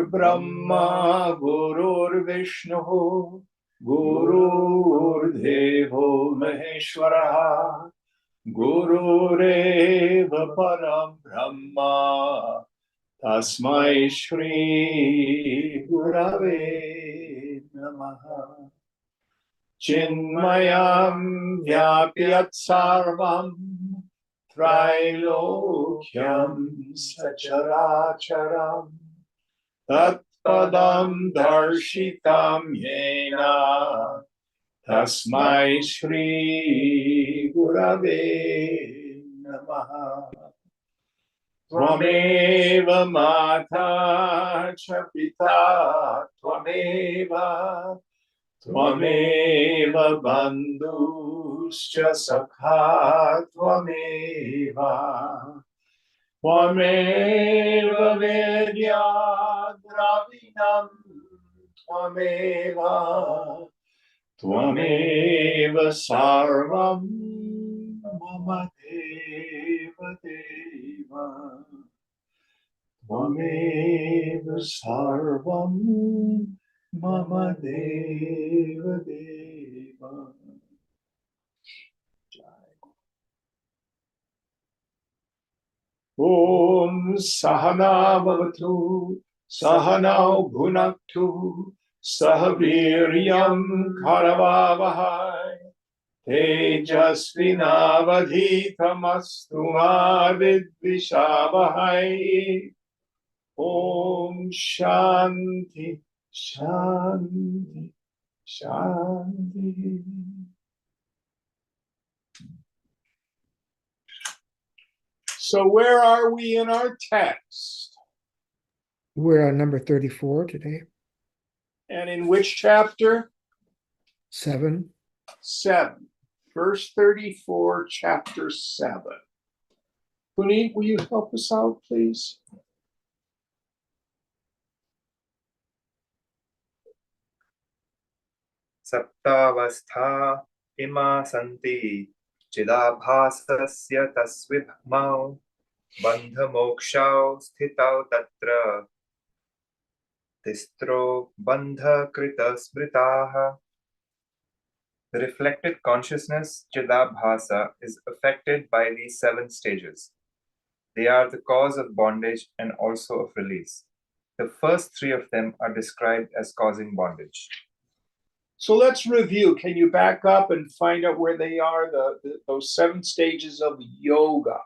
Brahma Gururvishnu Gururdevo Maheshwara Gurureva Param Brahma Tasmai Shri Gurave Namaha Chinmayam Vyapyat Sarvam Trilokyam Sacharacharam Tatpadam Darshitam Yena Tasmai Shri Gurave Namaha Tvameva Mata Cha Pita Tvameva Bandhuscha Sakha Tvameva Vedya Dravinam Tvameva Sarvam Mama Deva Deva Tvameva Sarvam Mama Deva Deva. Om Sahana Bhavatu Sahanau Bhunaktu Sahaviryam Karavavahai Tejasvinavadhitamastu Vidvishavahai. Om Shanti Shanti Shanti. So where are we in our text? We're on number 34 today. And in which chapter? 7. 7. Verse 34, chapter 7. Puneet, will you help us out, please? Saptavastha ima santi chidabhasasya tasvibhmau bandha mokshau sthitau tatra tistro bandha krita smritaha. The reflected consciousness chidabhasa is affected by these 7 stages. They are the cause of bondage and also of release. The first 3 of them are described as causing bondage. So let's review. Can you back up and find out where they are, those 7 stages of yoga?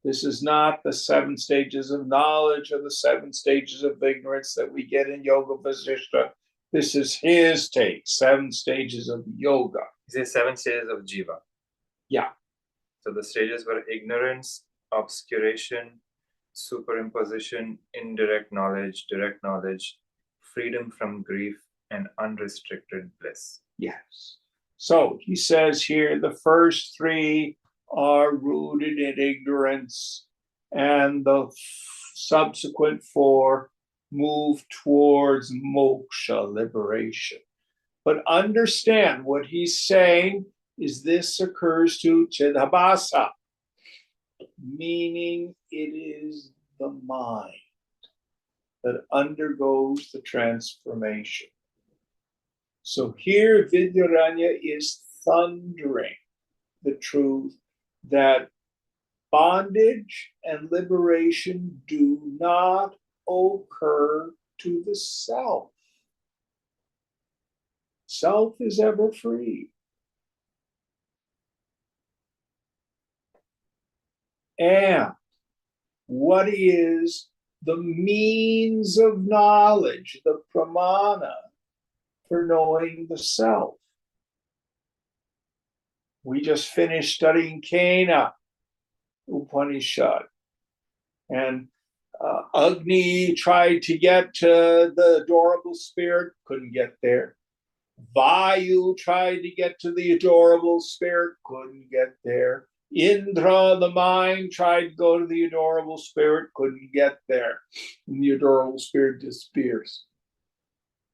This is not the 7 stages of knowledge or the 7 stages of ignorance that we get in Yoga Vasishtha. This is his take, 7 stages of yoga. He says 7 stages of jiva. Yeah. So the stages were ignorance, obscuration, superimposition, indirect knowledge, direct knowledge, freedom from grief, and unrestricted bliss. Yes. So he says here the first 3 are rooted in ignorance, and the subsequent 4 move towards moksha, liberation. But understand what he's saying is this occurs to Chidabhasa, meaning it is the mind that undergoes the transformation. So here Vidyaranya is thundering the truth that bondage and liberation do not occur to the self. Self is ever free. And what is the means of knowledge, the pramana, for knowing the self? We just finished studying Kena Upanishad. And Agni tried to get to the adorable spirit, couldn't get there. Vayu tried to get to the adorable spirit, couldn't get there. Indra, the mind, tried to go to the adorable spirit, couldn't get there. And the adorable spirit disappears.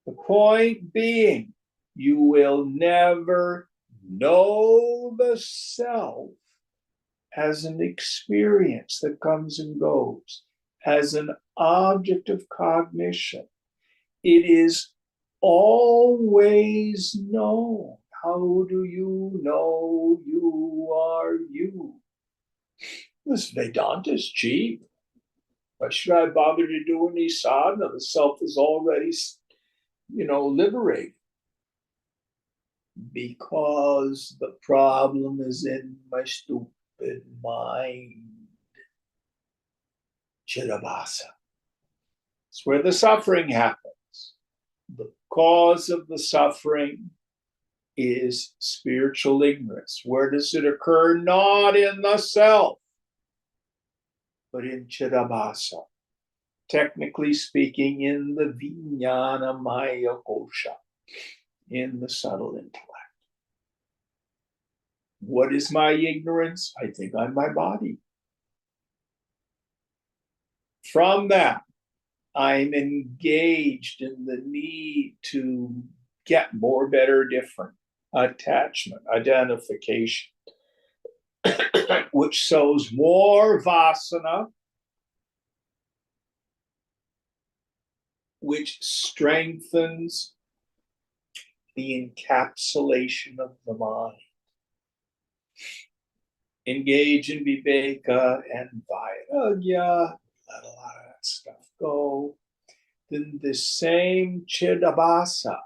The point being, you will never know the self as an experience that comes and goes, as an object of cognition. It is always known. How do you know you are you? This Vedanta is cheap. Why should I bother to do any sadhana? The self is already, liberated. Because the problem is in my stupid mind. Ch.7. It's where the suffering happens. The cause of the suffering is spiritual ignorance. Where does it occur? Not in the self, but in Ch.7. Technically speaking, in the Vijnana Maya Kosha, in the subtle intellect. What is my ignorance? I think I'm my body. From that, I'm engaged in the need to get more, better, different, attachment, identification, which sows more vasana, which strengthens the encapsulation of the mind. Engage in viveka and vairagya, let a lot of that stuff go. Then the same Chidabhasa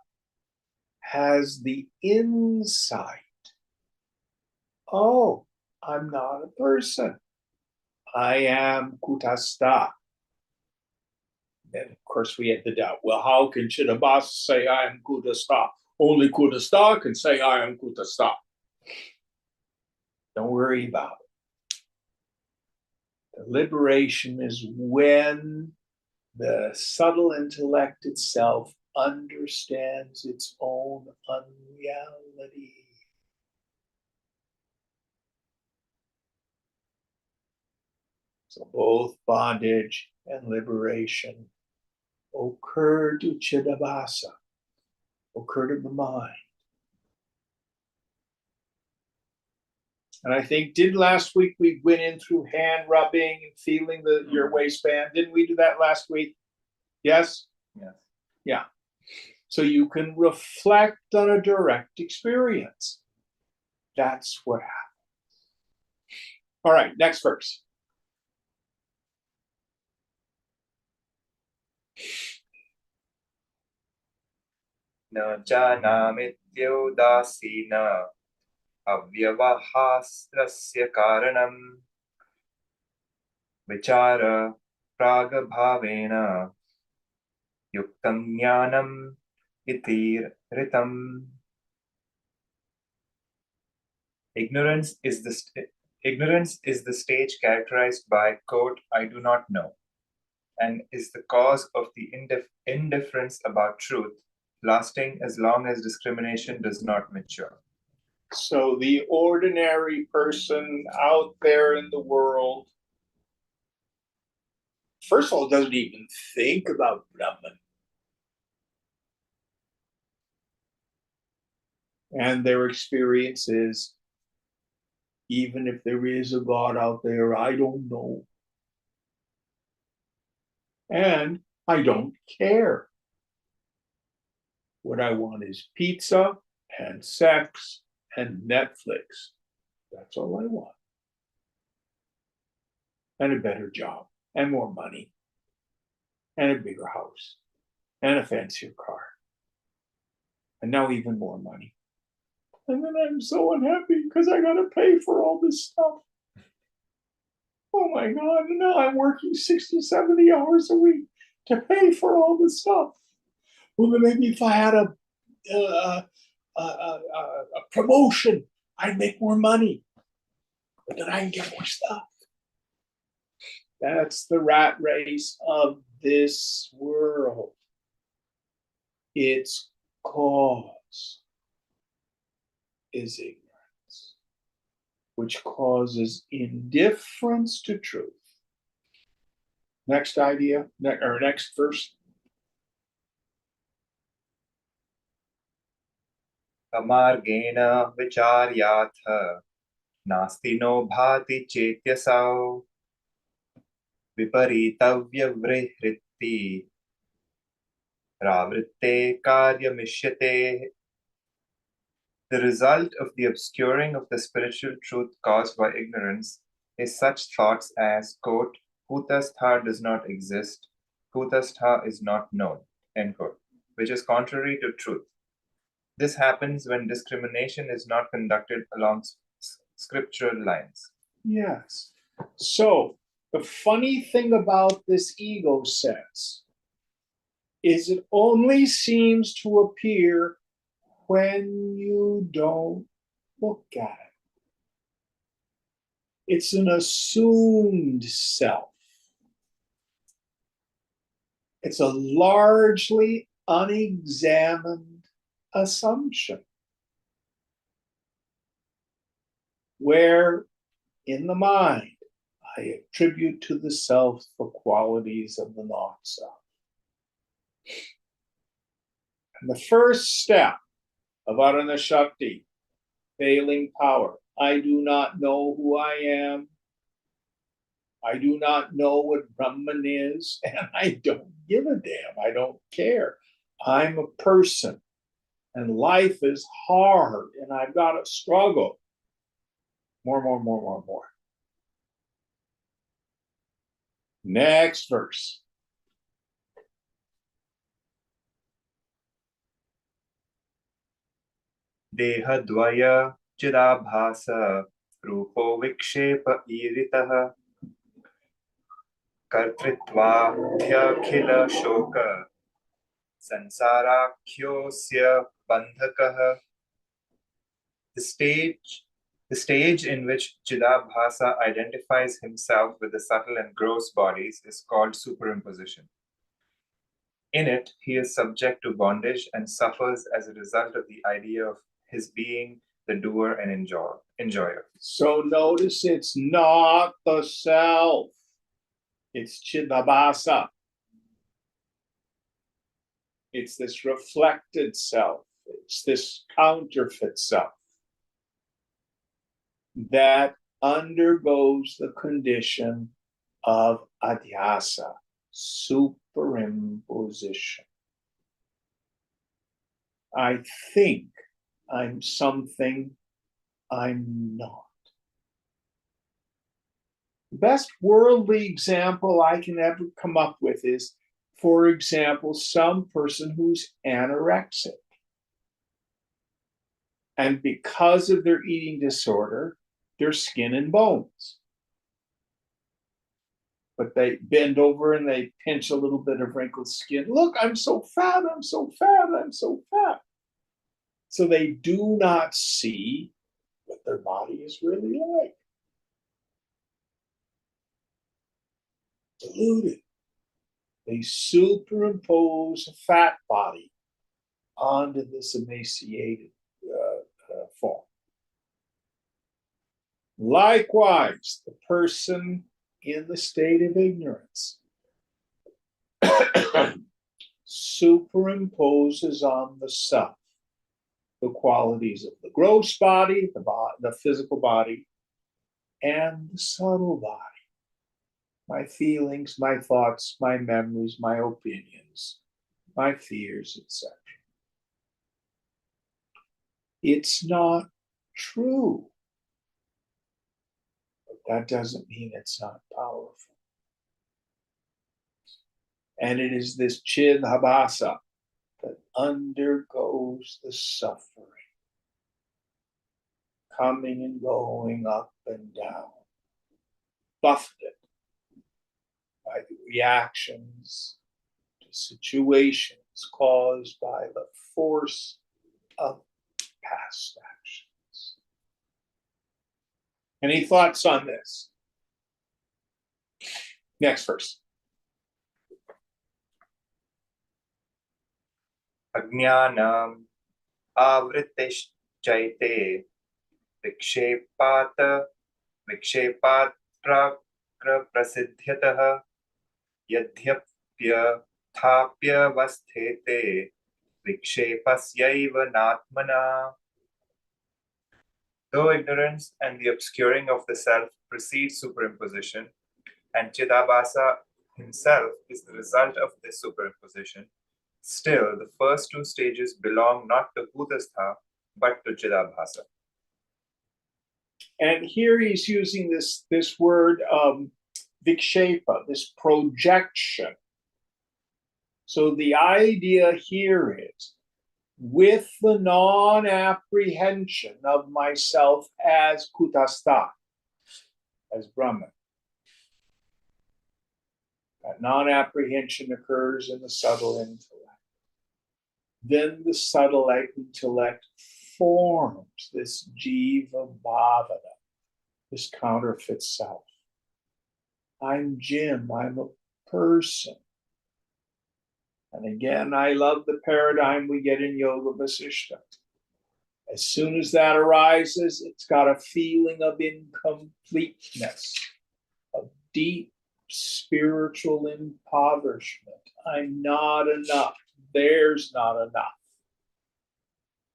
has the insight. Oh, I'm not a person. I am kutastha. And of course, we had the doubt. Well, how can Chidabhasa say I am kutastha? Only kutastha can say I am kutastha. Don't worry about it. The liberation is when the subtle intellect itself understands its own unreality. So both bondage and liberation occur to Chidabhasa, occur to the mind. And I think, did last week we went in through hand rubbing and feeling your waistband? Didn't we do that last week? Yes? Yes. Yeah. So you can reflect on a direct experience. That's what happens. All right, next verse. Na janamityodasina avyavahasrasya karanam vichara pragabhavena yuktam jnanam itir ritam. Ignorance is the stage characterized by, quote, I do not know, and is the cause of the indifference about truth, lasting as long as discrimination does not mature. So the ordinary person out there in the world, first of all, doesn't even think about Brahman. And their experience is, even if there is a God out there, I don't know. And I don't care. What I want is pizza and sex and Netflix. That's all I want. And a better job and more money and a bigger house and a fancier car. And now even more money. And then I'm so unhappy because I got to pay for all this stuff. Oh my God, and now I'm working 60, 70 hours a week to pay for all this stuff. Well, then maybe if I had a promotion, I'd make more money. But then I can get more stuff. That's the rat race of this world. Its cause is ignorance, which causes indifference to truth. Next idea, or next verse. अमार्गेण विचार्याथ नास्ति no भाति चेत्यसौ विपरीतव्यवृहृत्ति रावृत्ते कार्यमिष्यते. The result of the obscuring of the spiritual truth caused by ignorance is such thoughts as, quote, Kutastha does not exist, Kutastha is not known, end quote, which is contrary to truth. This happens when discrimination is not conducted along scriptural lines. Yes. So the funny thing about this ego sense is it only seems to appear when you don't look at it. It's an assumed self. It's a largely unexamined assumption where in the mind I attribute to the self the qualities of the not-self. And the first step of Arana Shakti, failing power, I do not know who I am. I do not know what Brahman is, and I don't give a damn. I don't care. I'm a person, and life is hard, and I've got to struggle. More. Next verse. देहद्वय चिदाभास रूपो विक्षेप ईरितः कर्तृत्वाध्यखिल शोक संसाराख्योऽस्य बन्धकः. The stage in which Chidabhasa identifies himself with the subtle and gross bodies is called superimposition. In it, he is subject to bondage and suffers as a result of the idea of his being the doer and enjoyer. So notice it's not the self. It's Chidabhasa. It's this reflected self. It's this counterfeit self that undergoes the condition of adhyasa, superimposition. I think I'm something I'm not. The best worldly example I can ever come up with is, for example, some person who's anorexic. And because of their eating disorder, they're skin and bones. But they bend over and they pinch a little bit of wrinkled skin. Look, I'm so fat, I'm so fat, I'm so fat. So they do not see what their body is really like. Deluded. They superimpose a fat body onto this emaciated form. Likewise, the person in the state of ignorance superimposes on the self the qualities of the gross body, the physical body, and the subtle body. My feelings, my thoughts, my memories, my opinions, my fears, etc. It's not true. But that doesn't mean it's not powerful. And it is this Chidabhasa that undergoes the suffering, coming and going up and down, buffeted by the reactions to situations caused by the force of past actions. Any thoughts on this? Next verse. Ajnanam आवृत्तिश्चैते विक्षेपात्र प्रसिद्ध्यतः यद्यप्यथाप्यवस्थेते विक्षेपस्यैव नात्मना. Though ignorance and the obscuring of the self precede superimposition, and Chidabhasa himself is the result of this superimposition, still the first two stages belong not to Bhutastha but to Chidabhasa. And here he's using this word vikshepa, this projection. So the idea here is, with the non-apprehension of myself as kutastha, as Brahman. That non-apprehension occurs in the subtle intellect. Then the subtle intellect forms this jiva bhavana, this counterfeit self. I'm Jim, I'm a person. And again, I love the paradigm we get in Yoga Vasishtha. As soon as that arises, it's got a feeling of incompleteness, of deep spiritual impoverishment. I'm not enough. There's not enough.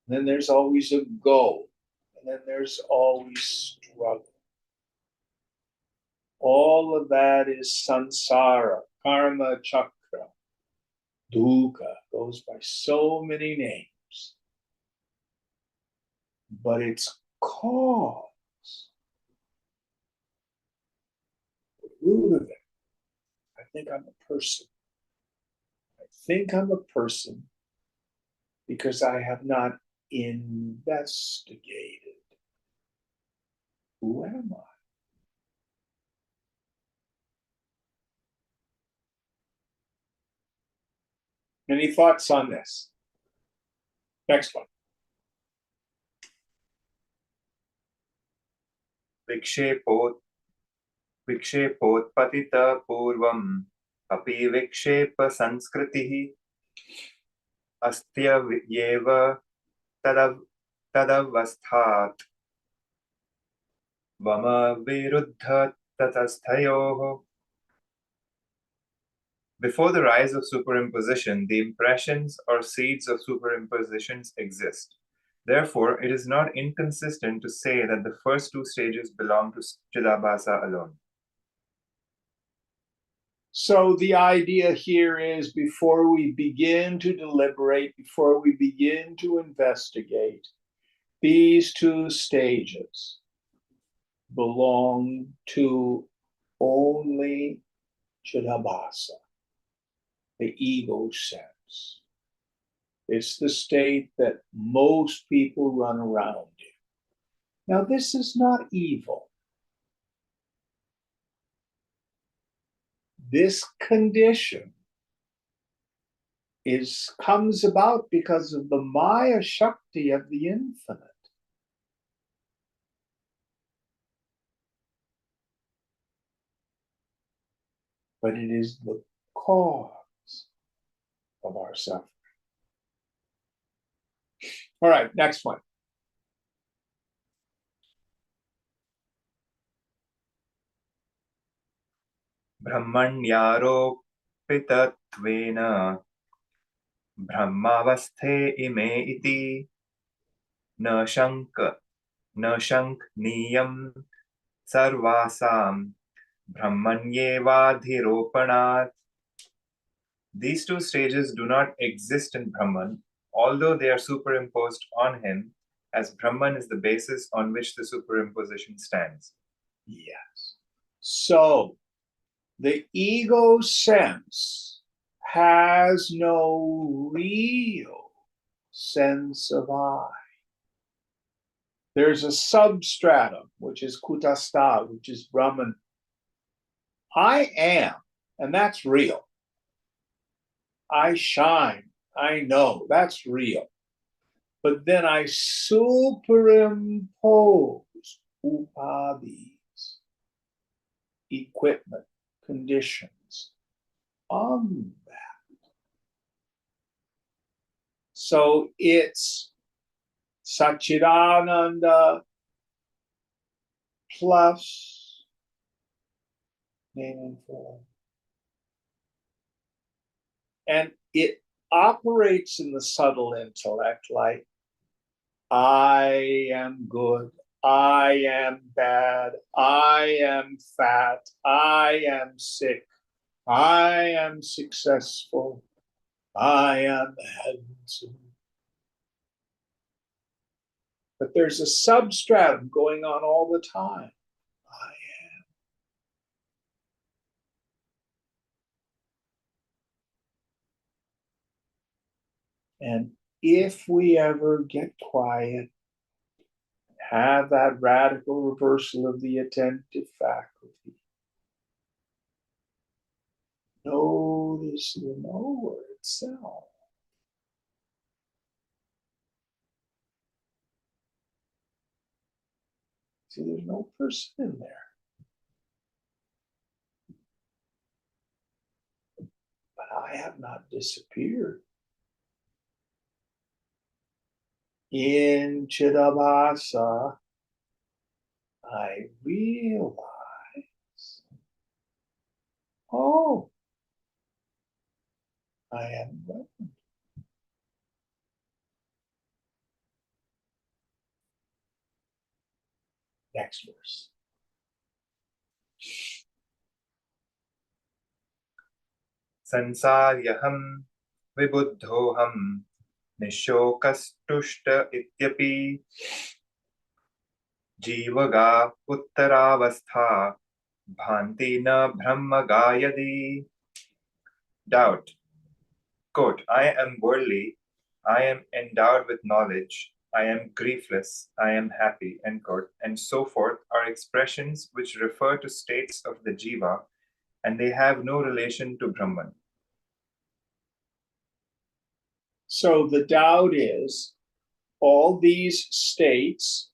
And then there's always a goal. And then there's always struggle. All of that is samsara, karma chakra. Dukkha goes by so many names, but its cause, the root of it, I think I'm a person. I think I'm a person because I have not investigated. Who am I? Any thoughts on this? Next one. विक्षेपोत्पतितः पूर्वम् अपि विक्षेपसंस्कृतिः अस्त्येव तदवस्थात् मम विरुद्ध तटस्थयोः. Before the rise of superimposition, the impressions or seeds of superimpositions exist. Therefore, it is not inconsistent to say that the first two stages belong to Chidabhasa alone. So the idea here is, before we begin to deliberate, before we begin to investigate, these two stages belong to only Chidabhasa, the ego sense. It's the state that most people run around in. Now, this is not evil. This condition comes about because of the Maya Shakti of the infinite. But it is the cause of our suffering. All right, next one. ब्रह्मण्यारोपितत्वेन ब्रह्मावस्थे इमे इति न शङ्कनीयं सर्वासां ब्रह्मण्येवाधिरोपणात्. These two stages do not exist in Brahman, although they are superimposed on him, as Brahman is the basis on which the superimposition stands. Yes. So the ego sense has no real sense of I. There's a substratum, which is kutastha, which is Brahman. I am, and that's real. I shine, I know, that's real. But then I superimpose upadhis, equipment, conditions on that. So it's Satchidananda plus name and form. And it operates in the subtle intellect like I am good, I am bad, I am fat, I am sick, I am successful, I am handsome. But there's a substratum going on all the time. I am. And if we ever get quiet, have that radical reversal of the attentive faculty, notice the knower itself. See, there's no person in there. But I have not disappeared. In Chidabhasa, I realize, oh, I am Brahman. Next verse. संसार्यहं विबुद्धोऽहं निःशोकस्तुष्ट इत्यपि जीवगा उत्तरावस्था भान्ति न ब्रह्मगा यदि. Doubt. Quote, I am worldly, I am endowed with knowledge, I am griefless, I am happy, end quote, and so forth are expressions which refer to states of the jiva, and they have no relation to Brahman. So the doubt is all these states,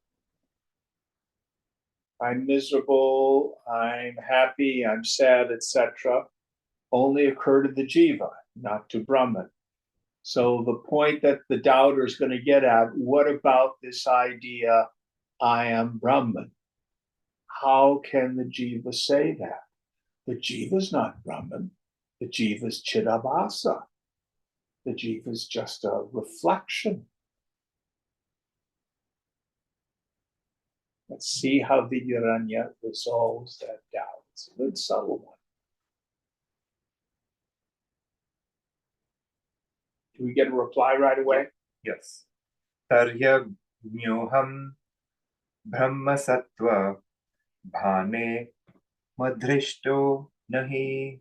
I'm miserable, I'm happy, I'm sad, etc., only occur to the jiva, not to Brahman. So the point that the doubter is going to get at, what about this idea, I am Brahman? How can the jiva say that? The jiva is not Brahman. The jiva is Chidabhasa. The jiva is just a reflection. Let's see how Vidyaranya resolves that doubt. It's a good subtle one. Do we get a reply right away? Yes. Taryagnoham brahmasattva bhane madhrishto nahi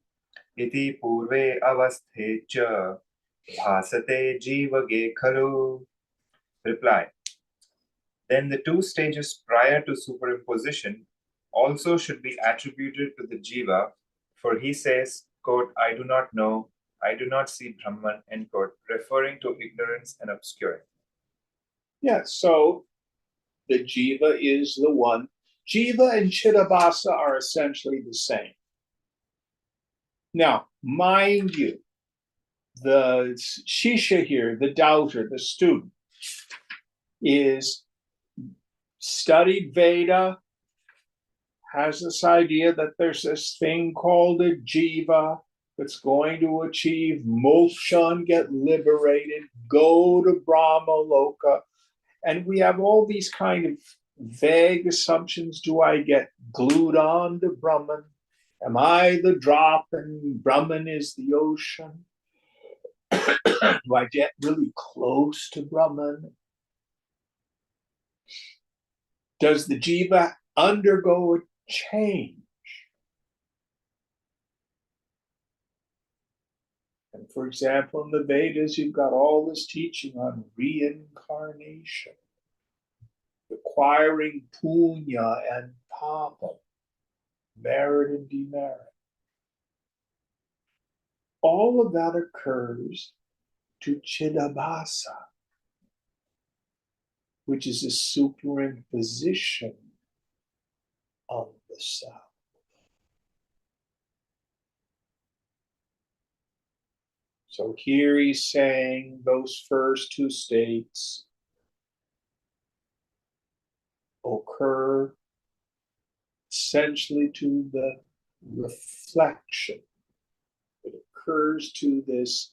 iti purve avasthe cha bhasate jivage khalu. Reply. Then the two stages prior to superimposition also should be attributed to the jiva, for he says, quote, I do not know, I do not see Brahman, end quote, referring to ignorance and obscurity. Yeah, so the jiva is the one. Jiva and Chidabhasa are essentially the same. Now, mind you, the Shisha here, the doubter, the student, is studied Veda, has this idea that there's this thing called a jiva that's going to achieve moksha and get liberated, go to Brahma Loka. And we have all these kind of vague assumptions. Do I get glued on to Brahman? Am I the drop and Brahman is the ocean? Do I get really close to Brahman? Does the jiva undergo a change? And for example, in the Vedas, you've got all this teaching on reincarnation, acquiring punya and papa, merit and demerit. All of that occurs to Chidabhasa, which is a superimposition of the self. So here he's saying those first two states occur essentially to the reflection. It occurs to this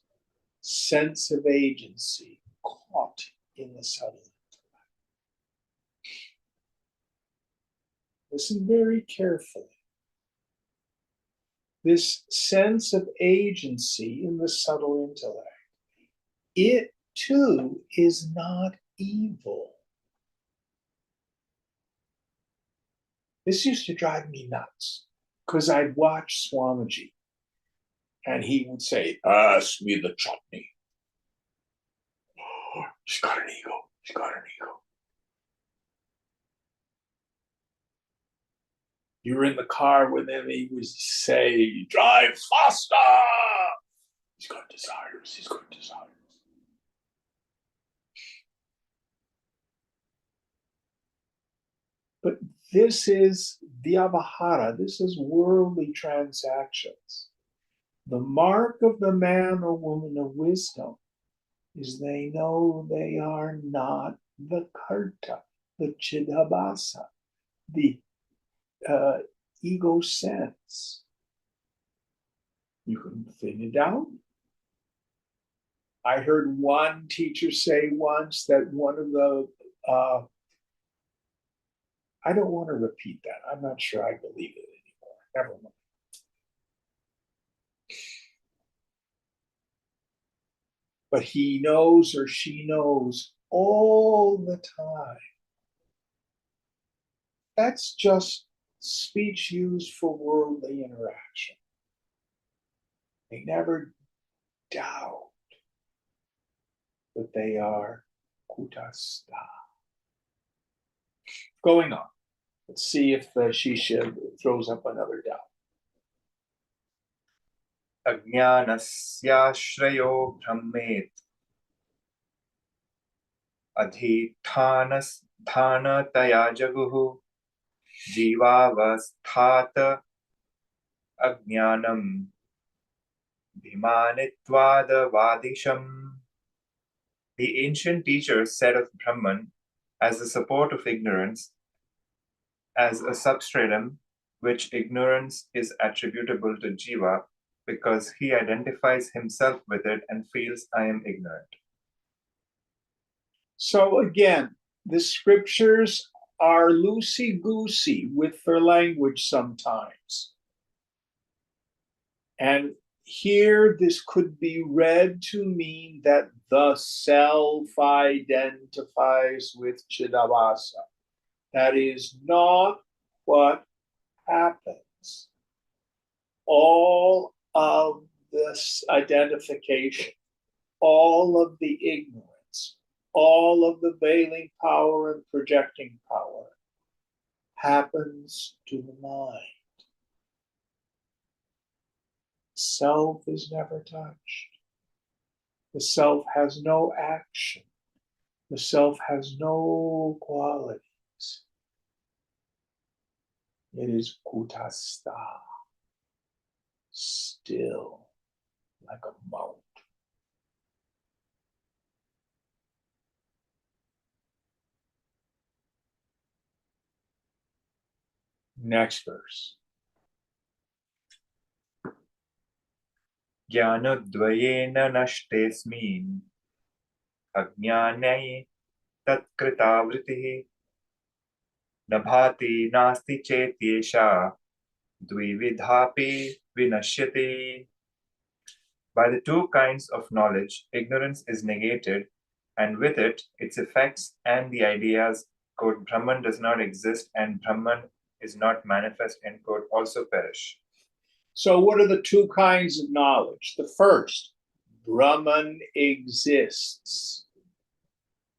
sense of agency caught in the subtle. Listen very carefully. This sense of agency in the subtle intellect, it too is not evil. This used to drive me nuts because I'd watch Swamiji and he would say, "Pass me the chutney." Oh, she's got an ego. She's got an ego. You were in the car with him, he would say, "Drive faster." He's got desires. He's got desires. But this is vyavahara. This is worldly transactions. The mark of the man or woman of wisdom is they know they are not the karta, the chidabhasa, the ego sense. You can thin it down. I heard one teacher say once that one of the, I don't want to repeat that. I'm not sure I believe it anymore. Never mind. But he knows or she knows all the time. That's just speech used for worldly interaction. They never doubt that they are kutastha. Going on. Let's see if Shisha throws up another doubt. Ajnanasyashrayo brahmet adhithanasthanataya jaguhu jivavasthata ajnanam bhimanitvad-vadisham. The ancient teachers said of Brahman as the support of ignorance, as a substratum which ignorance is attributable to Jiva because he identifies himself with it and feels I am ignorant. So again, the scriptures are loosey-goosey with their language sometimes. And here this could be read to mean that the self identifies with Chidavasa. That is not what happens. All of this identification, all of the ignorance, all of the veiling power and projecting power happens to the mind. Self is never touched. The self has no action. The self has no qualities. It is kutastha, still like a mountain. Next verse. ज्ञानद्वयेन नष्टेऽस्मिन् अज्ञाने तत्कृतावृत्तिः न भाति नास्ति चेत्येषा द्विविधापि विनश्यति. By the two kinds of knowledge, ignorance is negated, and with it, its effects and the ideas, quote, Brahman does not exist and Brahman is not manifest, end quote, also perish. So, what are the two kinds of knowledge? The first, Brahman exists.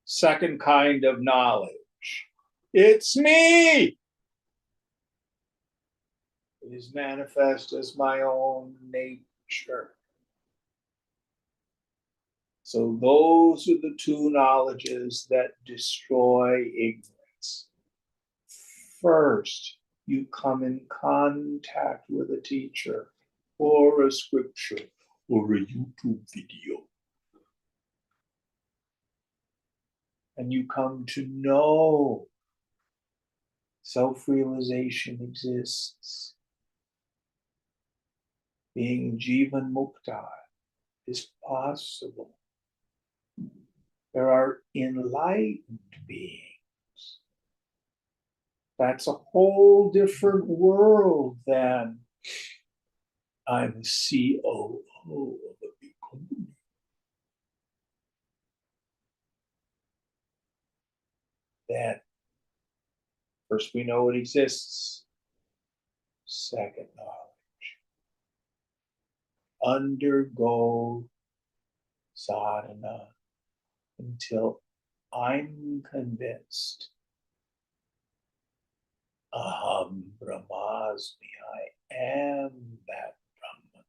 Second kind of knowledge, it's me. It is manifest as my own nature. So those are the two knowledges that destroy ignorance. First, you come in contact with a teacher or a scripture or a YouTube video. And you come to know self-realization exists. Being Jivan Mukta is possible. There are enlightened beings. That's a whole different world than I'm the COO of a big company. Then, first we know it exists. Second, knowledge. Undergo sadhana until I'm convinced. Aham Brahmasmi, I am that Brahman.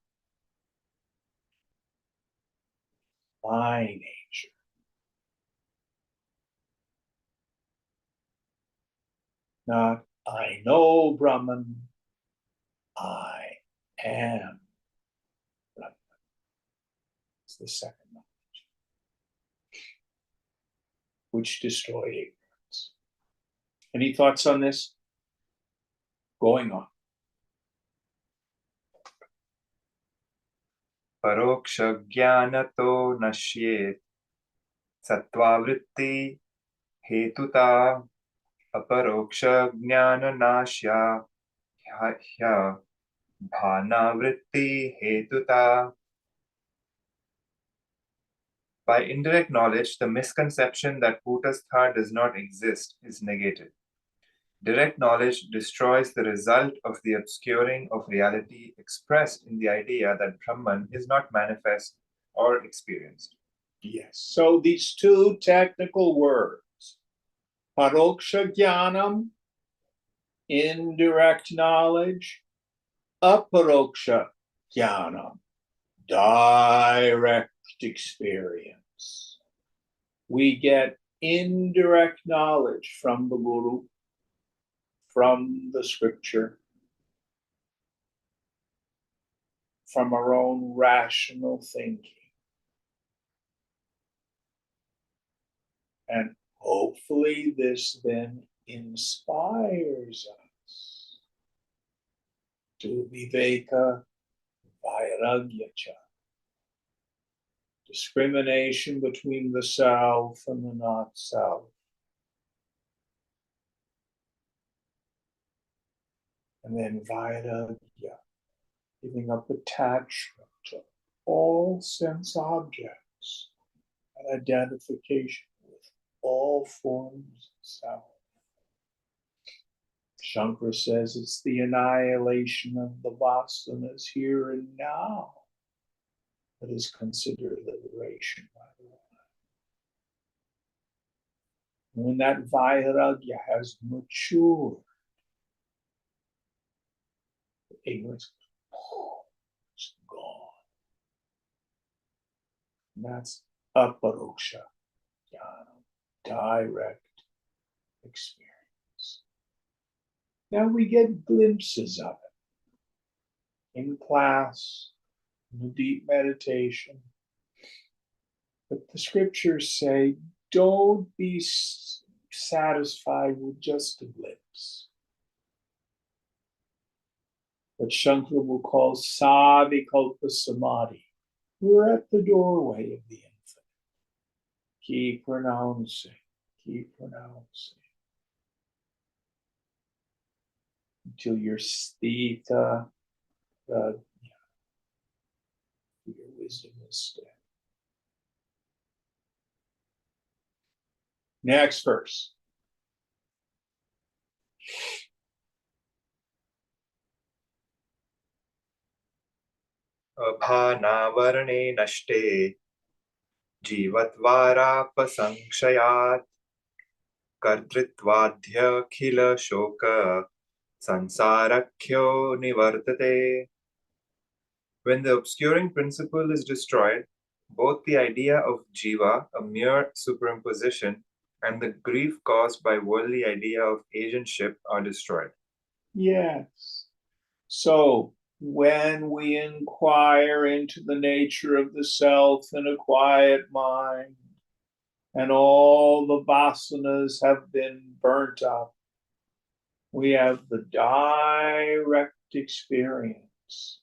My nature. Not I know Brahman, I am Brahman. It's the second knowledge, which destroyed ignorance. Any thoughts on this? Going on. Parokshajnanato nashyet sattva-vritti hetuta aparokshajnananashya hya bhana-vritti hetuta. By indirect knowledge, the misconception that Kutastha does not exist is negated. Direct knowledge destroys the result of the obscuring of reality expressed in the idea that Brahman is not manifest or experienced. Yes. So these two technical words, paroksha jnanam, indirect knowledge, aparoksha jnanam, direct experience. We get indirect knowledge from the Guru, from the scripture, from our own rational thinking. And hopefully this then inspires us to viveka vairagya cha. Discrimination between the self and the not self. And then vairagya, giving up attachment to all sense objects and identification with all forms of self. Shankara says it's the annihilation of the vasanas here and now that is considered liberation by the mind. When that vairagya has matured, ignorance is gone. And that's aparoksha jnana, direct experience. Now we get glimpses of it in class, in a deep meditation. But the scriptures say, don't be satisfied with just a glimpse. What Shankara will call savikalpa samadhi. We're at the doorway of the infinite. Keep pronouncing, until your sthita, your wisdom is steady. Next verse. Abhanavarane nashte jivatvarapasanshayat kartritvadhya khila shoka sansarakhyo nivartate. When the obscuring principle is destroyed, both the idea of jiva, a mere superimposition, and the grief caused by worldly idea of agentship are destroyed. Yes. So when we inquire into the nature of the self in a quiet mind, and all the vasanas have been burnt up, we have the direct experience.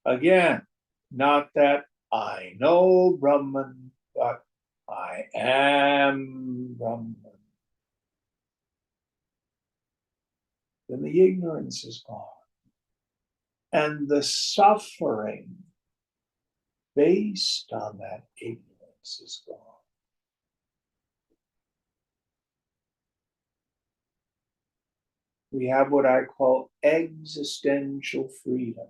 Again, not that I know Brahman, but I am Brahman. Then the ignorance is gone. And the suffering based on that ignorance is gone. We have what I call existential freedom.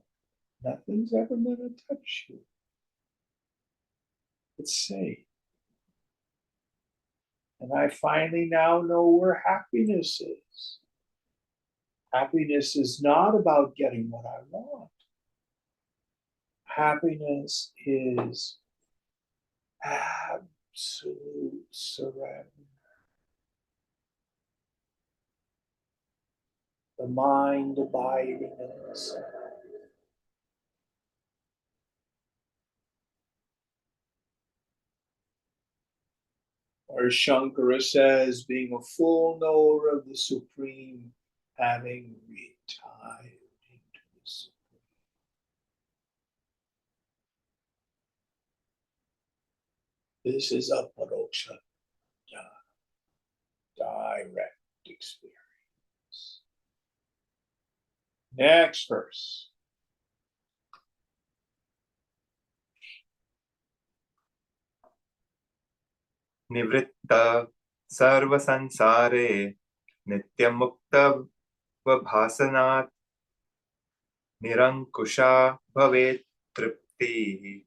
Nothing's ever going to touch you. It's safe. And I finally now know where happiness is. Happiness is not about getting what I want. Happiness is absolute surrender. The mind abiding in itself. Or Shankara says, being a full knower of the Supreme, having retired into the Supreme. This is a paroksha, direct experience. Next verse. Nivritta sarva sansare nityamukta vabhasanat nirankusha bhavet tripti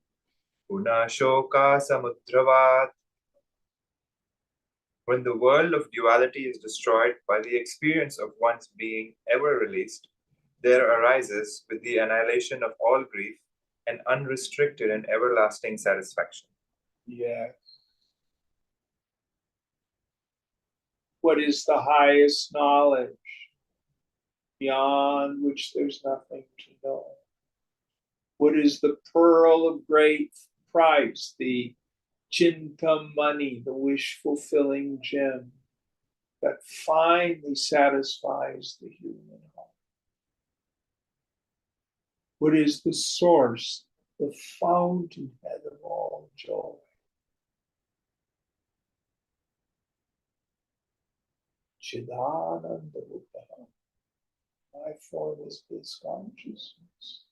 punashoka samudravat. When the world of duality is destroyed by the experience of one's being ever released, there arises, with the annihilation of all grief, an unrestricted and everlasting satisfaction. Yes. What is the highest knowledge beyond which there's nothing to know? What is the pearl of great price, the chintamani, the wish-fulfilling gem that finally satisfies the human heart? What is the source, the fountainhead of all joy? Chidananda Rupa. My form is this consciousness.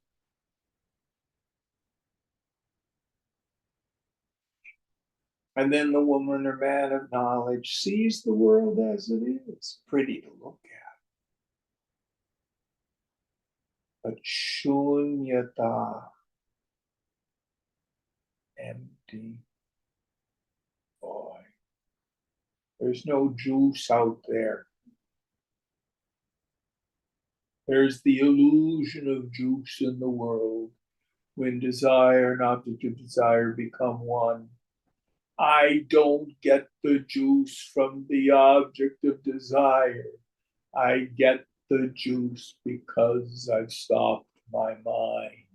And then the woman or man of knowledge sees the world as it is, pretty to look at. But shunyata, empty, void. There's no juice out there. There's the illusion of juice in the world when desire and object of desire become one. I don't get the juice from the object of desire. I get the juice because I've stopped my mind.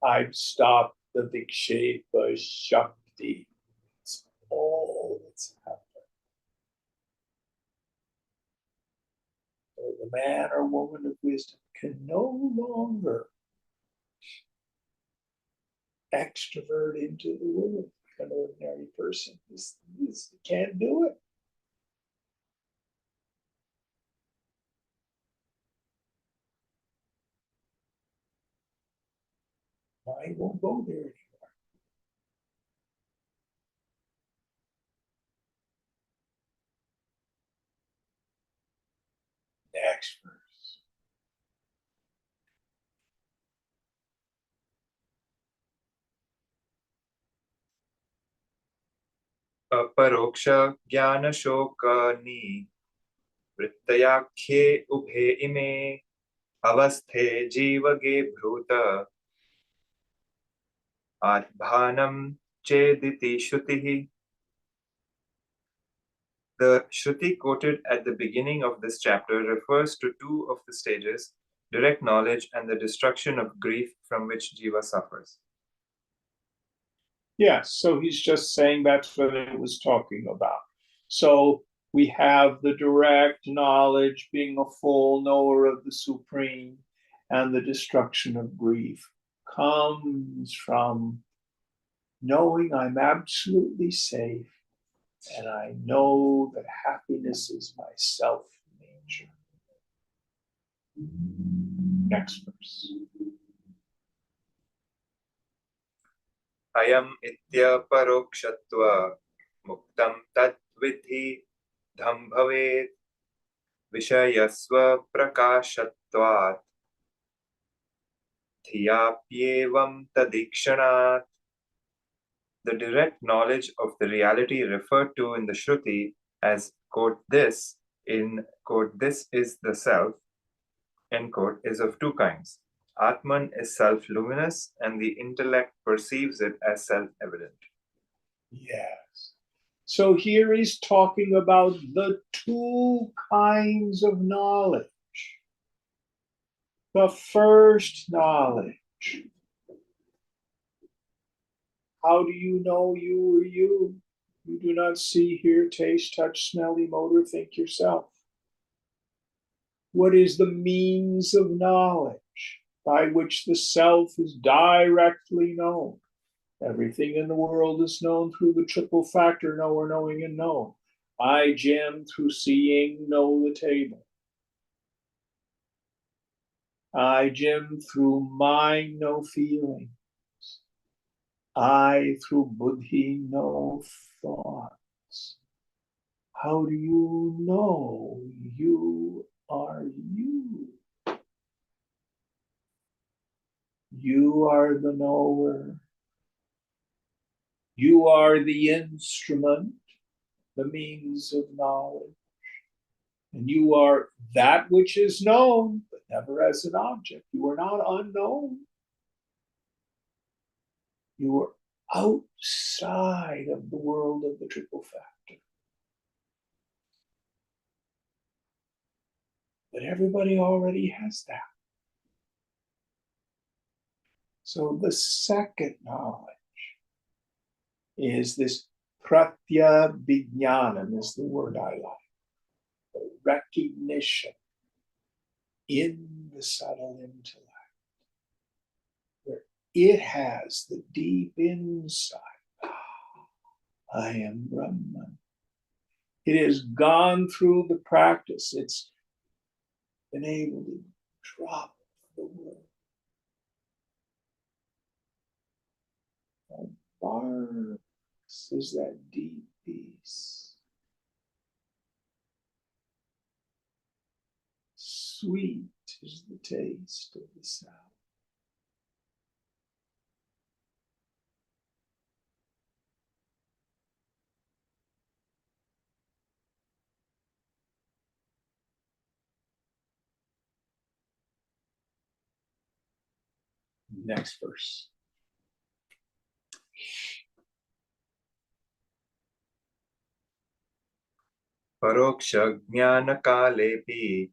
I've stopped the Vikshepa Shakti. It's all that's happened. So the man or woman of wisdom can no longer extrovert into the world like an ordinary person. This can't do it. Mind won't go there anymore. Next verse. Aparoksha jnana shokani vrittayakhe ubhe ime avasthe jivage bhuta adbhanam chediti shruti. The Shruti quoted at the beginning of this chapter refers to two of the stages direct knowledge, and the destruction of grief from which Jiva suffers. Yes, so he's just saying that's what it was talking about. So we have the direct knowledge being a full knower of the Supreme, and the destruction of grief comes from knowing I'm absolutely safe, and I know that happiness is my self nature. Next verse. Ayam itya parokshatva muktam tat vidhi dham bhavet vishayasva prakashatvat dhiyapyevam tadikshanat. The direct knowledge of the reality referred to in the Shruti as quote this in quote this is the self end quote is of two kinds. Atman is self-luminous and the intellect perceives it as self-evident. Yes. So here he's talking about the two kinds of knowledge. The first knowledge. How do you know you are you? You do not see, hear, taste, touch, smell, emote, or think yourself. What is the means of knowledge by which the self is directly known? Everything in the world is known through the triple factor, knower, knowing, and known. I, Jim, through seeing, know the table. I, Jim, through mind, know feeling. I, through buddhi, know thoughts. How do you know you are you? You are the knower. You are the instrument, the means of knowledge. And you are that which is known, but never as an object. You are not unknown. You are outside of the world of the triple factor. But everybody already has that. So the second knowledge is this pratyabhijnanam is the word I like. The recognition in the subtle intellect, where it has the deep insight. I am Brahman. It has gone through the practice. It's been able to drop the world. Barks is that deep peace. Sweet is the taste of the sound. Next verse. Paroksha jnana kalepi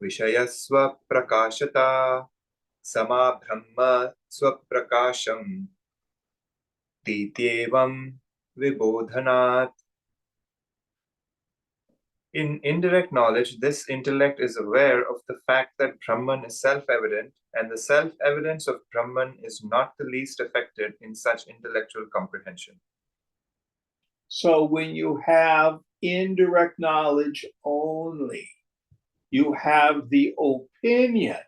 vishayasva prakashata sama brahma swaprakasham tityevam vibodhanat. In indirect knowledge, this intellect is aware of the fact that Brahman is self-evident, and the self-evidence of Brahman is not the least affected in such intellectual comprehension. So when you have indirect knowledge only, you have the opinion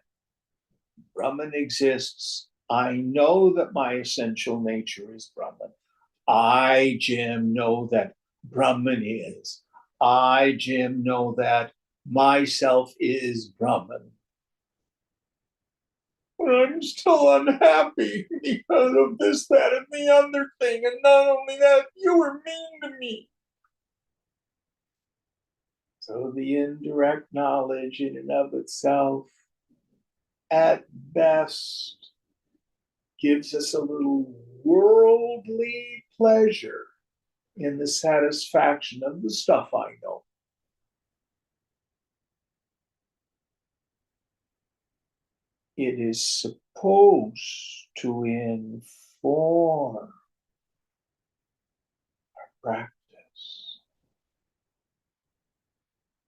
Brahman exists. I know that my essential nature is Brahman. I, Jim, know that Brahman is. I, Jim, know that myself is Brahman. But I'm still unhappy because of this, that, and the other thing. And not only that, you were mean to me. So the indirect knowledge in and of itself, at best, gives us a little worldly pleasure in the satisfaction of the stuff I know. it is supposed to inform our practice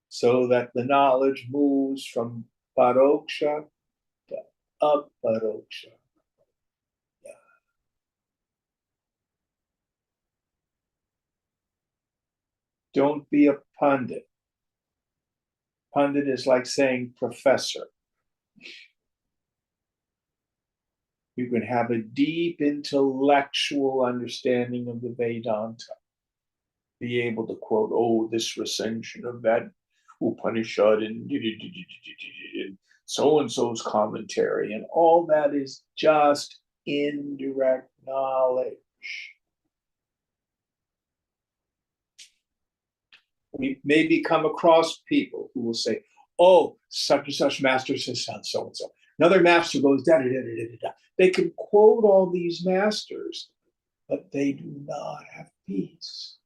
so that the knowledge moves from paroksha to aparoksha. Don't be a pundit. Pundit is like saying professor. You can have a deep intellectual understanding of the Vedanta, be able to quote, oh, this recension of that Upanishad and so and so's commentary, and all that is just indirect knowledge. We maybe come across people who will say, oh, such and such master says so and so. Another master goes da da da da da da. They can quote all these masters, but they do not have peace.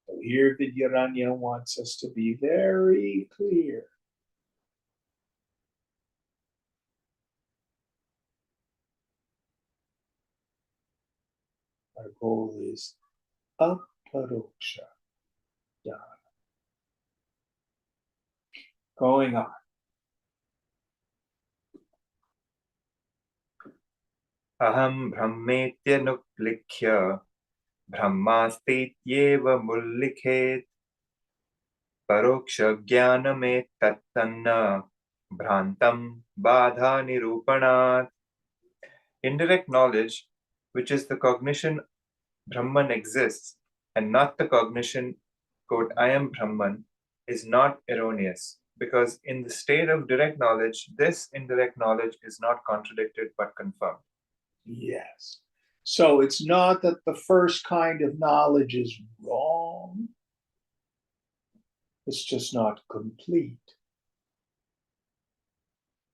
So here Vidyaranya wants us to be very clear. Our goal is aparoksha jnana. Going on. Aham brahmetyanuplikhya brahmastetyeva mullikhet paroksha jnaname tattanna bhrantam badha nirupanat. Indirect knowledge, which is the cognition Brahman exists and not the cognition, quote, I am Brahman, is not erroneous, because in the state of direct knowledge, this indirect knowledge is not contradicted but confirmed. Yes. So it's not that the first kind of knowledge is wrong. It's just not complete.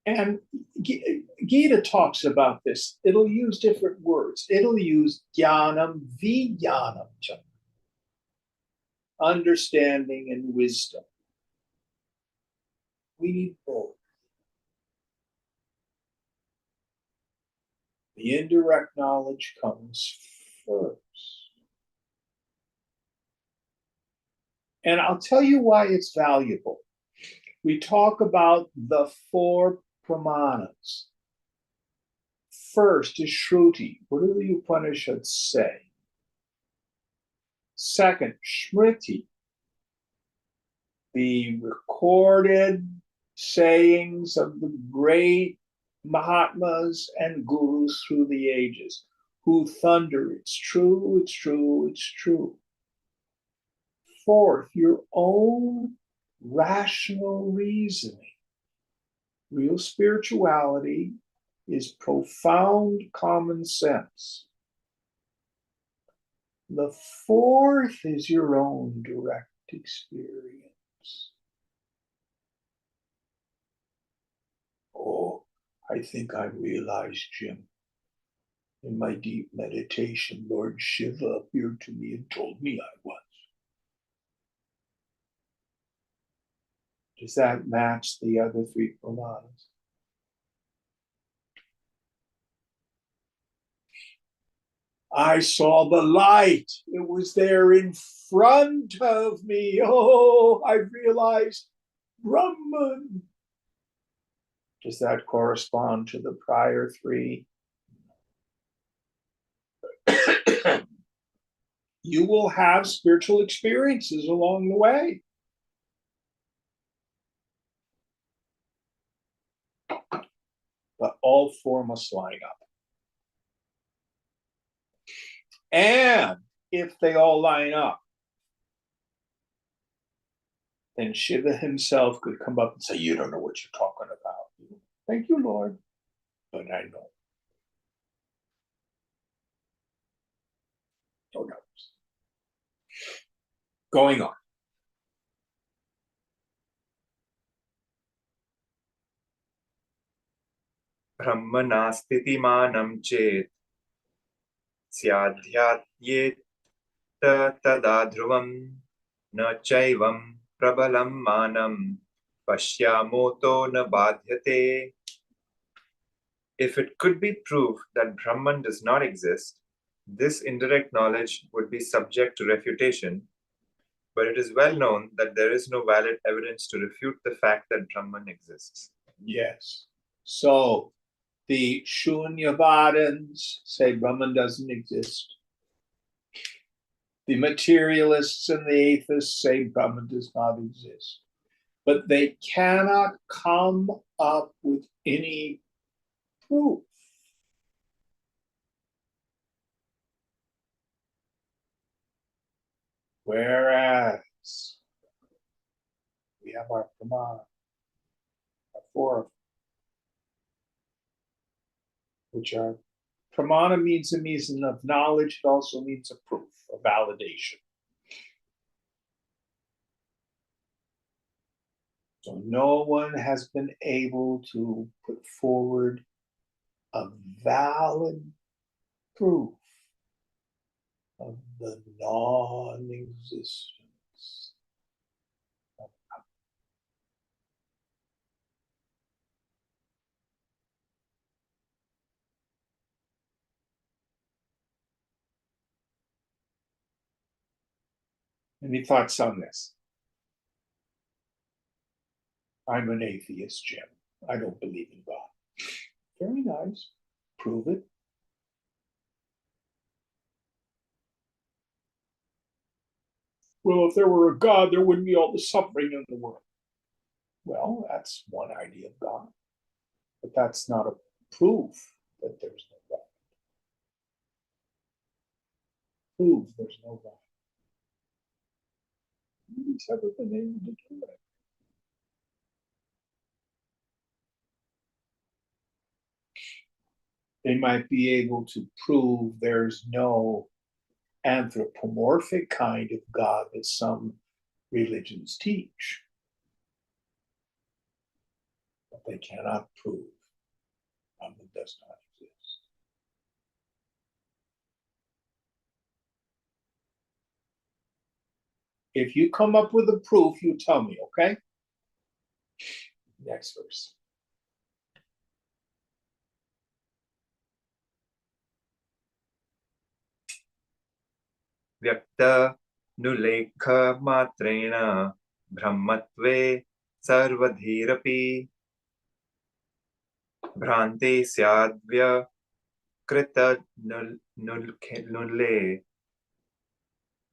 And Gita talks about this. It'll use different words. It'll use jnanam, vijnanam, understanding and wisdom. We need both. The indirect knowledge comes first. And I'll tell you why it's valuable. We talk about the four pramanas. First is Shruti. What do the Upanishads say? Second, Smriti, the recorded sayings of the great Mahatmas and Gurus through the ages who thunder, it's true, it's true, it's true. Fourth, your own rational reasoning. Real spirituality is profound common sense. The fourth is your own direct experience. Oh, I think I realized, Jim. In my deep meditation, Lord Shiva appeared to me and told me I was. Does that match the other three pramanas? I saw the light. It was there in front of me. Oh, I realized Brahman. Does that correspond to the prior three? You will have spiritual experiences along the way. But all four must line up. And if they all line up, then Shiva himself could come up and say, you don't know what you're talking about. Thank you, Lord, but I know. No doubt. Going on. Brahmanastitimanam chet syadhyatyet tadadhruvam na chaivam prabalam manam pashyamoto na badhyate. If it could be proved that Brahman does not exist, this indirect knowledge would be subject to refutation, but it is well known that there is no valid evidence to refute the fact that Brahman exists. Yes. So the Shunyavadins say Brahman doesn't exist. The materialists and the atheists say Brahman does not exist. But they cannot come up with any proof. Whereas we have our Pramana, our four, which are Pramana means a means of knowledge, it also means a proof, a validation. So no one has been able to put forward a valid proof of the non-existence. Any thoughts on this? I'm an atheist, Jim. I don't believe in God. Very nice. Prove it. Well, if there were a God, there wouldn't be all the suffering in the world. Well, that's one idea of God. But that's not a proof that there's no God. Prove there's no God. Nobody's ever been able to do it. They might be able to prove there's no anthropomorphic kind of God that some religions teach. But they cannot prove Brahman does not exist. If you come up with a proof, you tell me, okay? Next verse. Vyakta nulekha matrena brahmatve sarvadhirapi bhrante syadvya krita nulle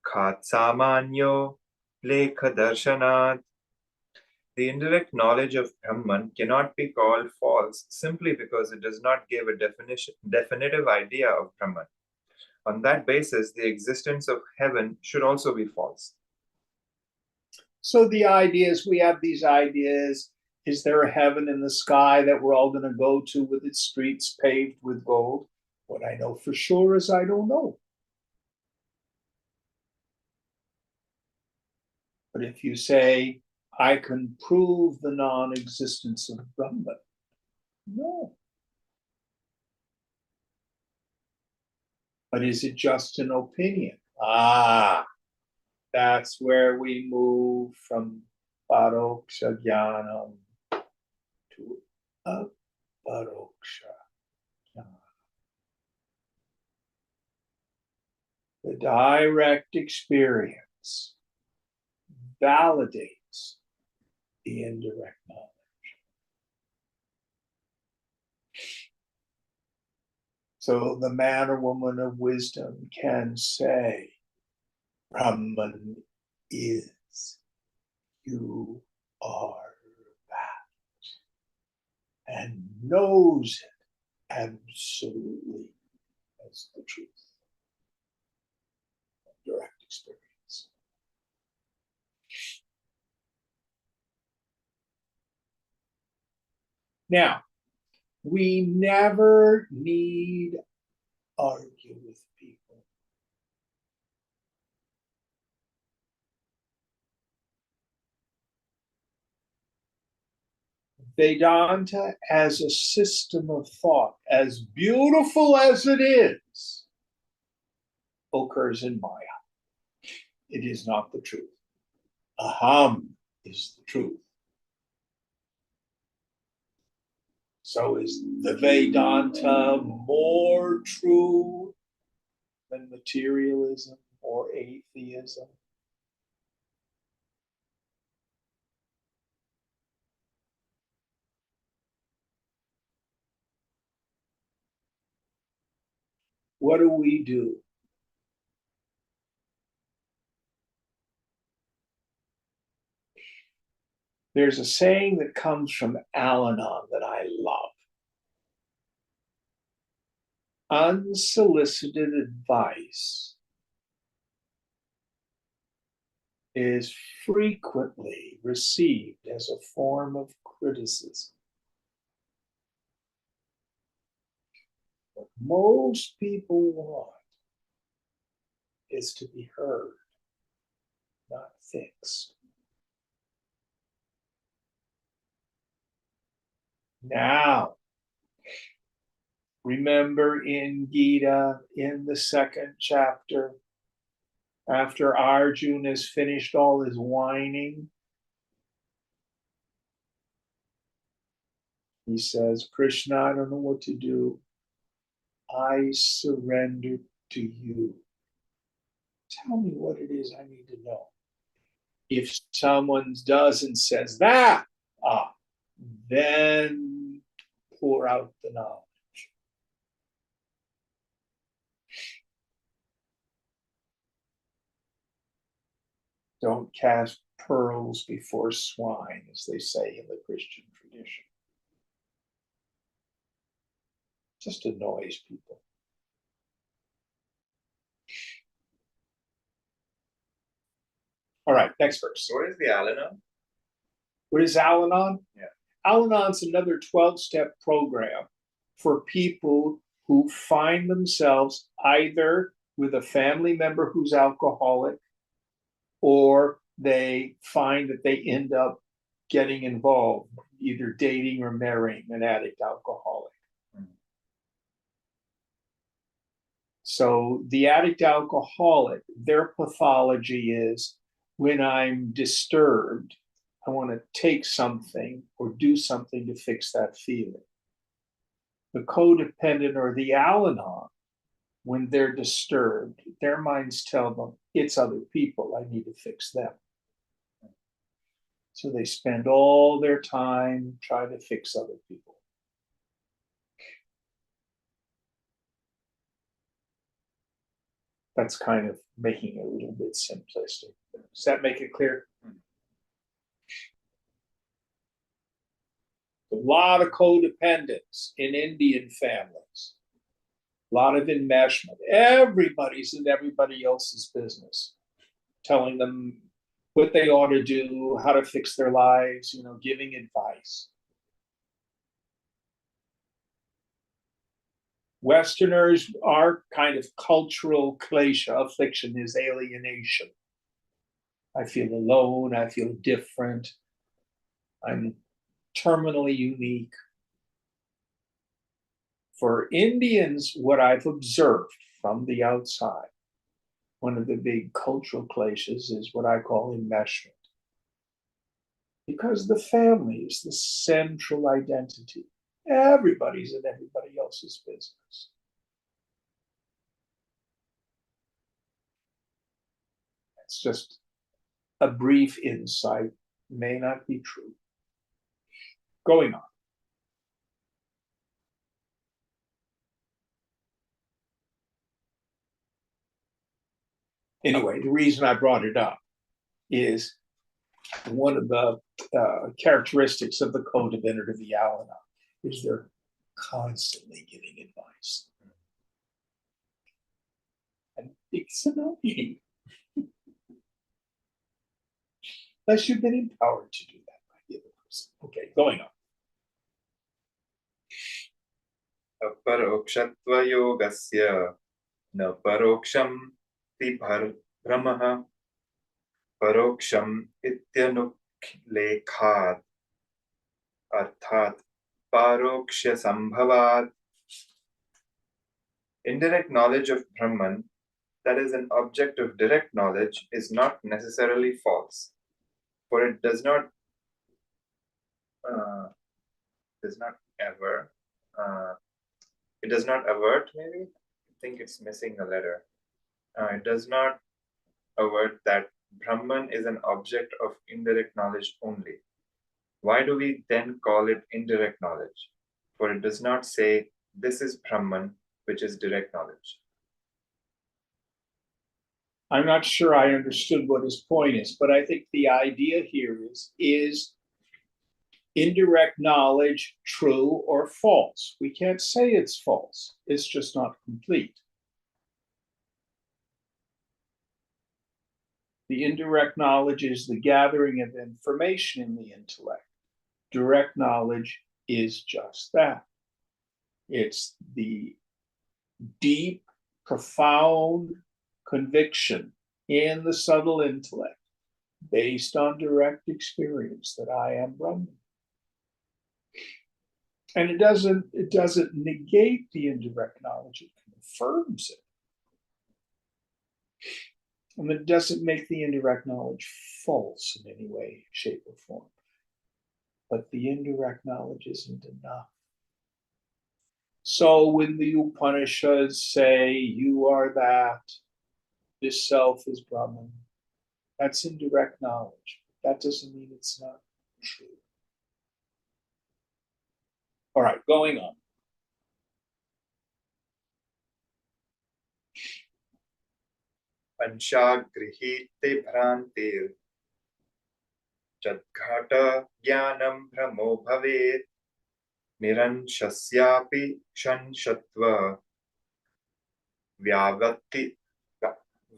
khat samanyo lekha darshanat. The indirect knowledge of Brahman cannot be called false simply because it does not give a definitive idea of Brahman. On that basis, the existence of heaven should also be false. So the idea is we have these ideas. Is there a heaven in the sky that we're all going to go to with its streets paved with gold? What I know for sure is I don't know. But if you say, I can prove the non-existence of Brahman, no. But is it just an opinion? That's where we move from paroksha jnanam to aparoksha jnana. The direct experience validates the indirect knowledge. So the man or woman of wisdom can say, Brahman is, you are that, and knows it absolutely as the truth. Direct experience. Now, we never need argue with people. Vedanta as a system of thought, as beautiful as it is, occurs in Maya. It is not the truth. Aham is the truth. So is the Vedanta more true than materialism or atheism? What do we do? There's a saying that comes from Al-Anon that I love. Unsolicited advice is frequently received as a form of criticism. What most people want is to be heard, not fixed. Now, remember in Gita, in the second chapter, after Arjuna has finished all his whining, he says, Krishna, I don't know what to do. I surrender to you. Tell me what it is I need to know. If someone does and says that, then pour out the knowledge. Don't cast pearls before swine, as they say in the Christian tradition. Just annoys people. All right, next verse. So what is the Al-Anon? What is Al-Anon? Yeah. Al-Anon's another 12-step program for people who find themselves either with a family member who's alcoholic, or they find that they end up getting involved, either dating or marrying an addict alcoholic. So the addict alcoholic, their pathology is, when I'm disturbed, I want to take something or do something to fix that feeling. The codependent or the Al-Anon, when they're disturbed, their minds tell them it's other people, I need to fix them. So they spend all their time trying to fix other people. That's kind of making it a little bit simplistic. Does that make it clear? A lot of codependence in Indian families, a lot of enmeshment. Everybody's in everybody else's business, telling them what they ought to do, how to fix their lives, giving advice. Westerners, our kind of cultural klesha, affliction is alienation. I feel alone, I feel different, I'm terminally unique. For Indians, what I've observed from the outside, one of the big cultural kleshas is what I call enmeshment. Because the family is the central identity. Everybody's in everybody else's business. It's just a brief insight, may not be true. Going on. Anyway, the reason I brought it up is one of the characteristics of the codependent of the Al-Anon is they're constantly giving advice. And it's annoying. Unless you've been empowered to do that by the other person. Okay, going on. Aparokshatva na paroksham ti bhramah paroksham ityanuklekhad arthat parokshya sambhavad. Indirect knowledge of Brahman, that is an object of direct knowledge, is not necessarily false. For it does not ever, it does not avert, maybe? I think it's missing a letter. It does not avert that Brahman is an object of indirect knowledge only. Why do we then call it indirect knowledge? For it does not say, this is Brahman, which is direct knowledge. I'm not sure I understood what his point is, but I think the idea here is indirect knowledge true or false? We can't say it's false. It's just not complete. The indirect knowledge is the gathering of information in the intellect. Direct knowledge is just that. It's the deep, profound conviction in the subtle intellect based on direct experience that I am Brahman. And it doesn't negate the indirect knowledge, it confirms it. And it doesn't make the indirect knowledge false in any way, shape, or form. But the indirect knowledge isn't enough. So when the Upanishads say, you are that, this self is Brahman, that's indirect knowledge. That doesn't mean it's not true. All right, going on. Panchagrihite bhrantir jadghata jnanam brahmo bhavet niranshasyapi kshanshatva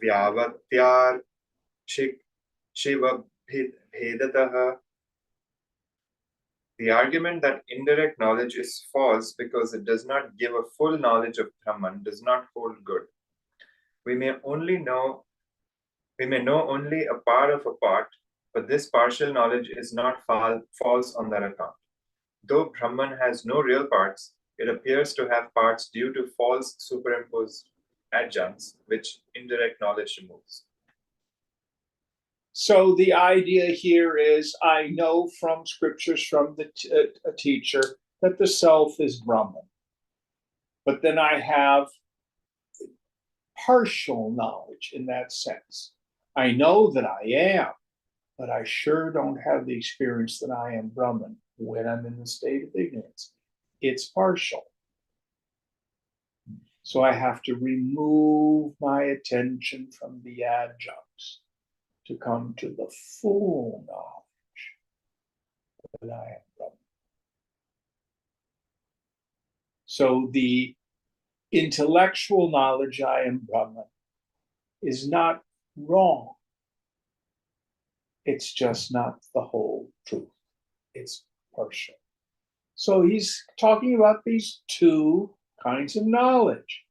vyavatyar shiva bhedatah. The argument that indirect knowledge is false because it does not give a full knowledge of Brahman does not hold good. We may know only a part of a part, but this partial knowledge is not false on that account. Though Brahman has no real parts, it appears to have parts due to false superimposed adjuncts, which indirect knowledge removes. So the idea here is, I know from scriptures from a teacher that the self is Brahman. But then I have partial knowledge in that sense. I know that I am, but I sure don't have the experience that I am Brahman when I'm in the state of ignorance. It's partial. So I have to remove my attention from the adjuncts to come to the full knowledge that I am Brahman. So the intellectual knowledge I am Brahman is not wrong. It's just not the whole truth. It's partial. So he's talking about these two kinds of knowledge,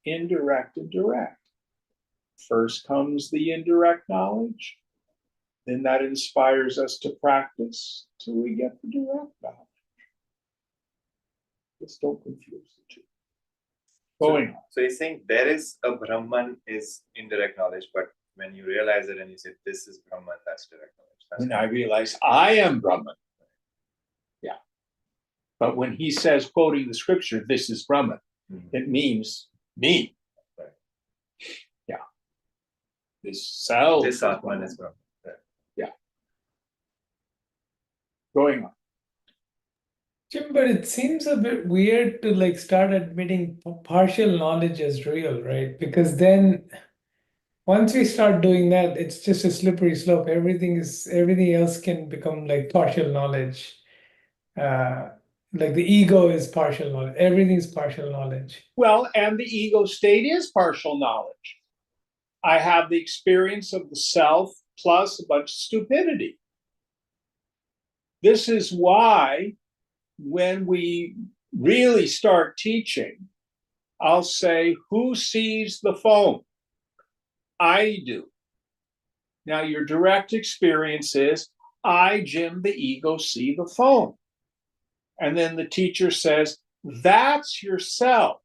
indirect and direct. First comes the indirect knowledge, then that inspires us to practice till we get the direct knowledge. Just don't confuse the two. Going on. So he's saying there is a Brahman is indirect knowledge, but when you realize it and you say this is Brahman, that's direct knowledge. When I realize I am Brahman. Yeah. But when he says, quoting the scripture, this is Brahman, it means me. Right. Yeah. This self. This Atman is Brahman. Right. Yeah. Going on. Jim, but it seems a bit weird to like start admitting partial knowledge as real, right? Because then once we start doing that, it's just a slippery slope. Everything else can become like partial knowledge. Like the ego is partial knowledge. Everything's partial knowledge. Well, and the ego state is partial knowledge. I have the experience of the self plus a bunch of stupidity. This is why when we really start teaching, I'll say, who sees the phone? I do. Now, your direct experience is, I, Jim, the ego, see the phone. And then the teacher says, that's yourself.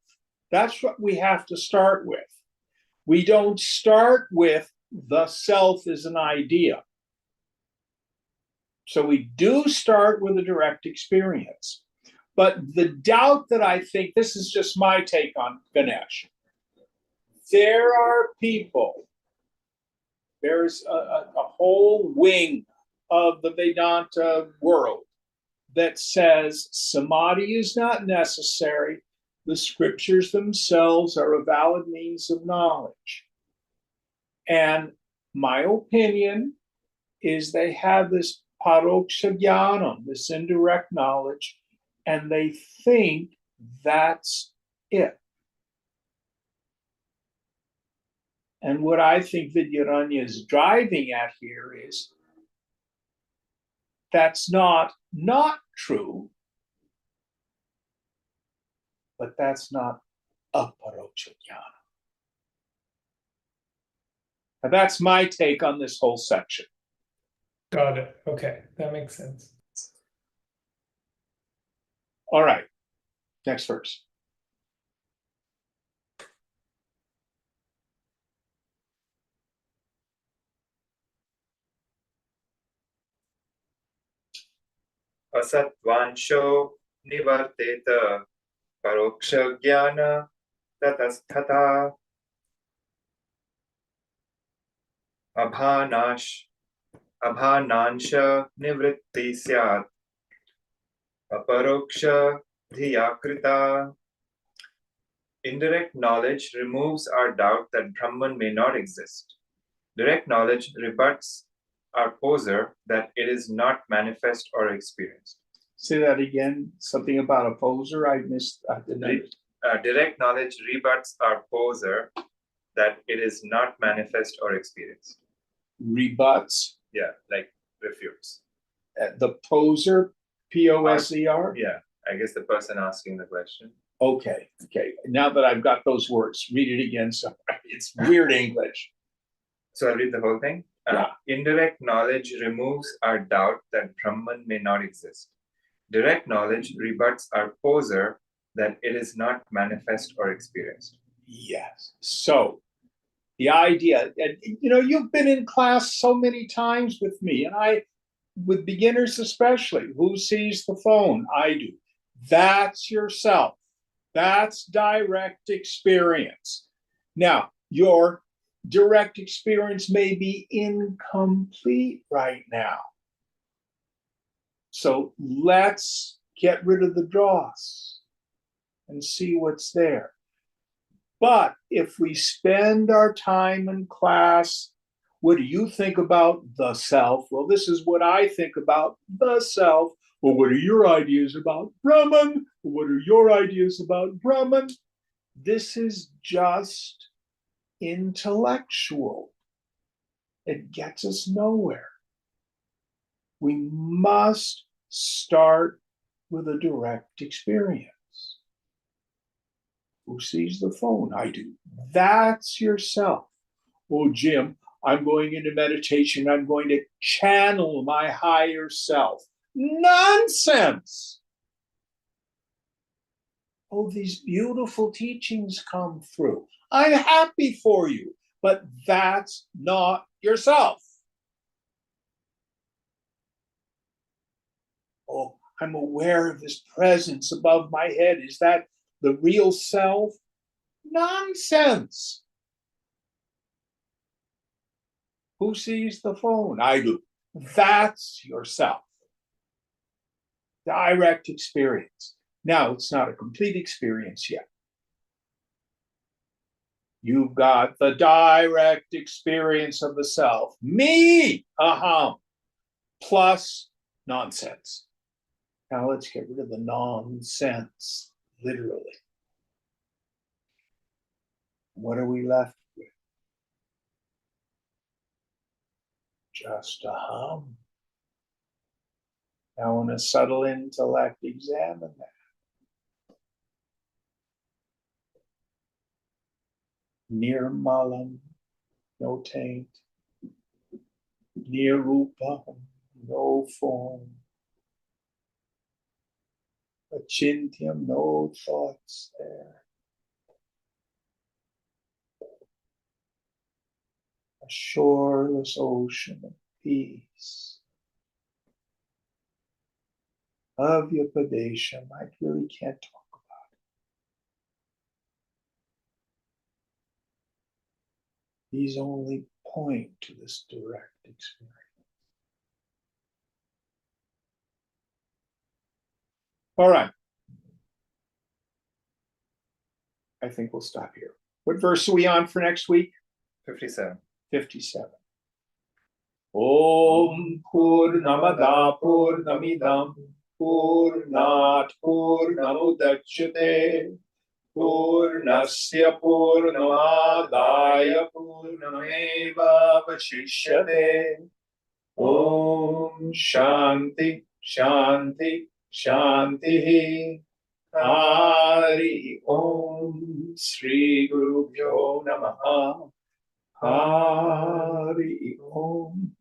That's what we have to start with. We don't start with the self as an idea. So we do start with a direct experience. But the doubt that I think, this is just my take on Ganesh. There are people, there's a whole wing of the Vedanta world that says samadhi is not necessary. The scriptures themselves are a valid means of knowledge. And my opinion is they have this paroksha jnanam, this indirect knowledge, and they think that's it. And what I think Vidyaranya is driving at here is that's not true, but that's not aparoksha jnana. And that's my take on this whole section. Got it. Okay, that makes sense. All right, next verse. असत्वांशो निवर्तेत परोक्षज्ञान ततस्तथा अभानांश निवृत्ति स्यात् अपरोक्ष धिया कृता. Indirect knowledge removes our doubt that Brahman may not exist. Direct knowledge rebuts our poser that it is not manifest or experienced. Say that again. Something about a poser. I missed. I didn't. Direct knowledge rebuts our poser that it is not manifest or experienced. Rebuts. Yeah, like refutes. The poser, P-O-S-E-R? Yeah, I guess the person asking the question. Okay. Now that I've got those words, read it again. So it's weird English. So I'll read the whole thing. Yeah. Indirect knowledge removes our doubt that Brahman may not exist. Direct knowledge rebuts our poser that it is not manifest or experienced. Yes. So the idea, and you've been in class so many times with me, and with beginners especially, who sees the phone? I do. That's yourself. That's direct experience. Now, your direct experience may be incomplete right now. So let's get rid of the dross and see what's there. But if we spend our time in class, what do you think about the self? Well, this is what I think about the self. Well, what are your ideas about Brahman? What are your ideas about Brahman? This is just intellectual. It gets us nowhere. We must start with a direct experience. Who sees the phone? I do. That's yourself. Oh, Jim, I'm going into meditation. I'm going to channel my higher self. Nonsense. Oh, these beautiful teachings come through. I'm happy for you, but that's not yourself. Oh, I'm aware of this presence above my head. Is that the real self? Nonsense. Who sees the phone? I do. That's yourself. Direct experience. Now, it's not a complete experience yet. You've got the direct experience of the self, me, aham, plus nonsense. Now let's get rid of the nonsense, literally. What are we left with? Just aham. Now, in a subtle intellect, examine that. Nirmalam, no taint. Nirupam, no form. Achintyam, no thoughts there. A shoreless ocean of peace. Avyapadesham. I really can't talk about it. These only point to this direct experience. All right. I think we'll stop here. What verse are we on for next week? 57. 57. Om Purnamada Purnamidam Purnat Purnamudachyate Purnasya Purnamadaya Purnameva Vashishyate. Om Shanti Shanti Shanti. Hari Om Sri Guru Bhyo Namaha. Hari Om.